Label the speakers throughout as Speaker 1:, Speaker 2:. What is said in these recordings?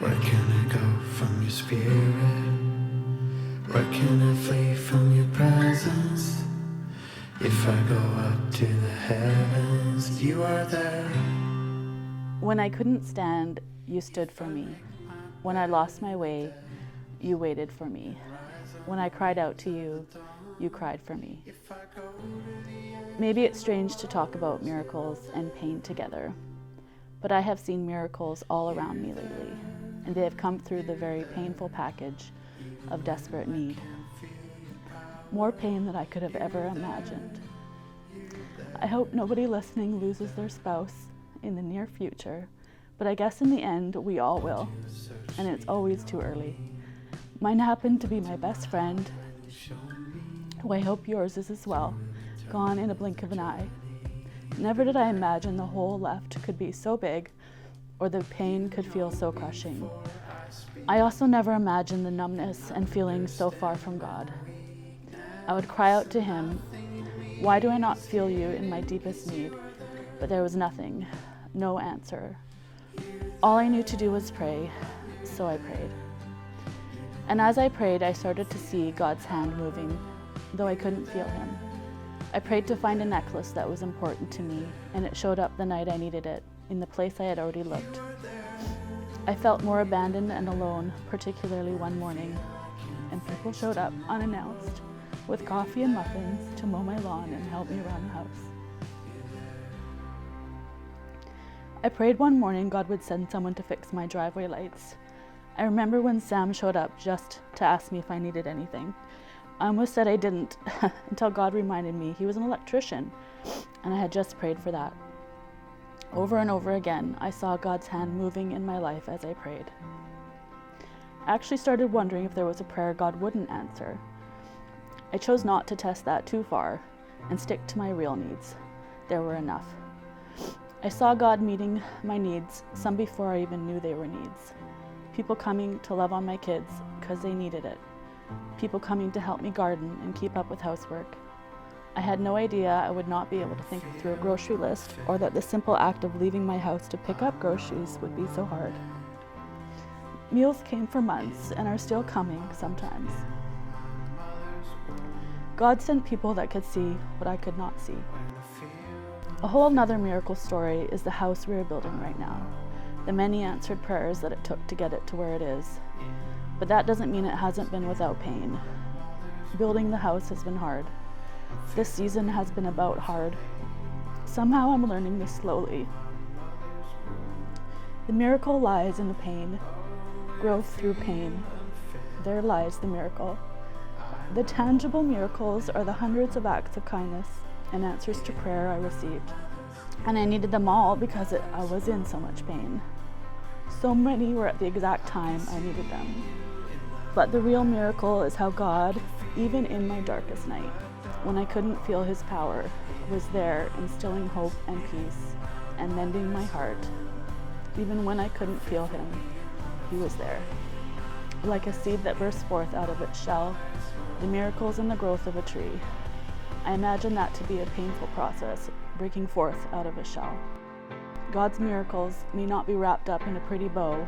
Speaker 1: Where can I go from your spirit? Where can I flee from your presence? If I go up to the heavens, you are there.
Speaker 2: When I couldn't stand, you stood for me. When I lost my way, you waited for me. When I cried out to you, you cried for me. Maybe it's strange to talk about miracles and pain together, but I have seen miracles all around me lately, and they have come through the very painful package of desperate need. More pain than I could have ever imagined. I hope nobody listening loses their spouse in the near future, but I guess in the end we all will, and it's always too early. Mine happened to be my best friend, who I hope yours is as well, gone in a blink of an eye. Never did I imagine the hole left could be so big, or the pain could feel so crushing. I also never imagined the numbness and feeling so far from God. I would cry out to him, "Why do I not feel you in my deepest need?" But there was nothing, no answer. All I knew to do was pray, so I prayed. And as I prayed, I started to see God's hand moving, though I couldn't feel him. I prayed to find a necklace that was important to me, and it showed up the night I needed it, in the place I had already looked. I felt more abandoned and alone, particularly one morning, and people showed up unannounced, with coffee and muffins to mow my lawn and help me around the house. I prayed one morning God would send someone to fix my driveway lights. I remember when Sam showed up just to ask me if I needed anything. I almost said I didn't until God reminded me he was an electrician, and I had just prayed for that. Over and over again, I saw God's hand moving in my life as I prayed. I actually started wondering if there was a prayer God wouldn't answer. I chose not to test that too far and stick to my real needs. There were enough. I saw God meeting my needs, some before I even knew they were needs. People coming to love on my kids because they needed it. People coming to help me garden and keep up with housework. I had no idea I would not be able to think through a grocery list, or that the simple act of leaving my house to pick up groceries would be so hard. Meals came for months and are still coming sometimes. God sent people that could see what I could not see. A whole nother miracle story is the house we are building right now, the many answered prayers that it took to get it to where it is. But that doesn't mean it hasn't been without pain. Building the house has been hard. This season has been about hard. Somehow I'm learning this slowly. The miracle lies in the pain. Growth through pain. There lies the miracle. The tangible miracles are the hundreds of acts of kindness and answers to prayer I received. And I needed them all because I was in so much pain. So many were at the exact time I needed them. But the real miracle is how God, even in my darkest night, when I couldn't feel his power, was there instilling hope and peace and mending my heart. Even when I couldn't feel him, he was there. Like a seed that bursts forth out of its shell, the miracles in the growth of a tree. I imagine that to be a painful process, breaking forth out of a shell. God's miracles may not be wrapped up in a pretty bow,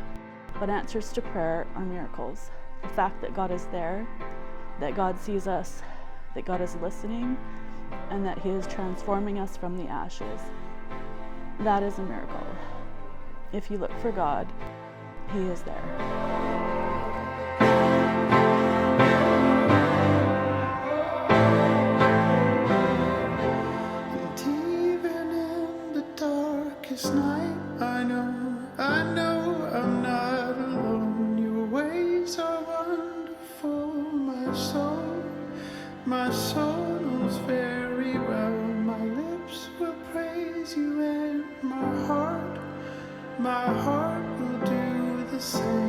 Speaker 2: but answers to prayer are miracles. The fact that God is there, that God sees us, that God is listening, and that he is transforming us from the ashes. That is a miracle. If you look for God, he is there.
Speaker 1: Night, I know I'm not alone. Your ways are wonderful. My soul knows very well. My lips will praise you, and my heart will do the same.